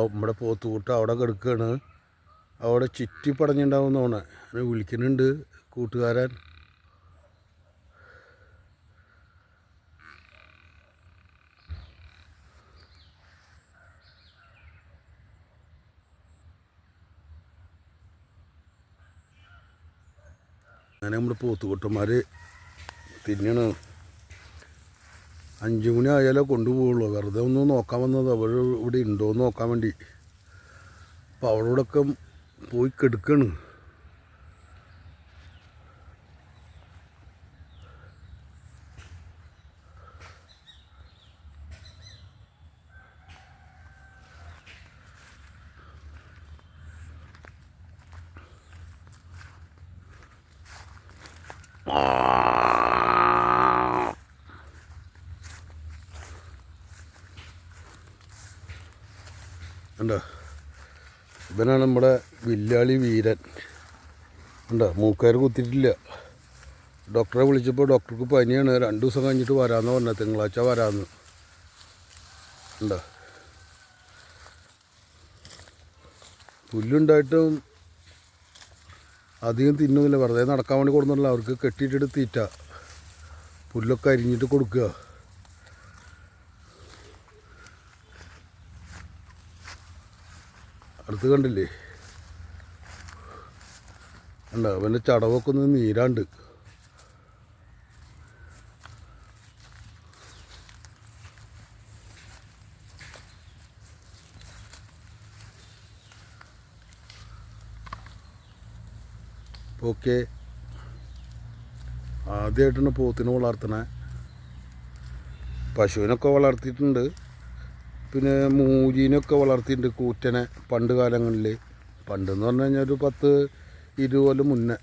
നമ്മുടെ പോത്തുകൂട്ട് അവിടെ കിടക്കുകയാണ്. അവിടെ ചുറ്റി പടഞ്ഞിട്ടുണ്ടാവുന്നതാണ്. അങ്ങനെ വിളിക്കുന്നുണ്ട് കൂട്ടുകാരൻ. അങ്ങനെ നമ്മുടെ പോത്തുകൂട്ടന്മാർ തിന്നണ്. 5 മണി ആയാലേ കൊണ്ടുപോകുള്ളൂ. വെറുതെ ഒന്ന് നോക്കാൻ വന്നത് അവർ ഇവിടെ ഉണ്ടോയെന്ന് നോക്കാൻ വേണ്ടി. അപ്പോൾ അവളോടൊക്കെ പോയി കെടുക്കാണ്. ഉണ്ടോ, ഇവനാണ് നമ്മുടെ വില്ലാളി വീരൻ. ഉണ്ടോ, മൂക്കാർ കുത്തിയിട്ടില്ല. ഡോക്ടറെ വിളിച്ചപ്പോൾ ഡോക്ടർക്ക് പനിയാണ്, 2 ദിവസം കഴിഞ്ഞിട്ട് വരാമെന്ന് പറഞ്ഞത്. തിങ്കളാഴ്ച വരാമെന്ന്. ഉണ്ടോ, പുല്ലുണ്ടായിട്ടും അധികം തിന്നുന്നില്ല. വെറുതെ നടക്കാൻ വേണ്ടി കൊടുക്കുന്നില്ല. അവർക്ക് കെട്ടിയിട്ടിട്ട് തീറ്റ, പുല്ലൊക്കെ അരിഞ്ഞിട്ട് കൊടുക്കുക. അടുത്ത് കണ്ടില്ലേ, ഉണ്ടോ, അവൻ്റെ ചടവൊക്കെ ഒന്ന് നീരാണ്ട്. ഓക്കെ, ആദ്യമായിട്ടാണ് പോത്തിനെ വളർത്തണേ. പശുവിനൊക്കെ വളർത്തിയിട്ടുണ്ട്, പിന്നെ മൂരീനൊക്കെ വളർത്തിയിട്ടുണ്ട്, കൂറ്റനെ. പണ്ട് കാലങ്ങളിൽ, പണ്ടെന്ന് പറഞ്ഞു കഴിഞ്ഞാൽ ഒരു 10-20 കൊല്ലം മുന്നേ.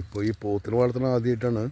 ഇപ്പോൾ ഈ പോത്തിനെ വളർത്തണ ആദ്യമായിട്ടാണ്.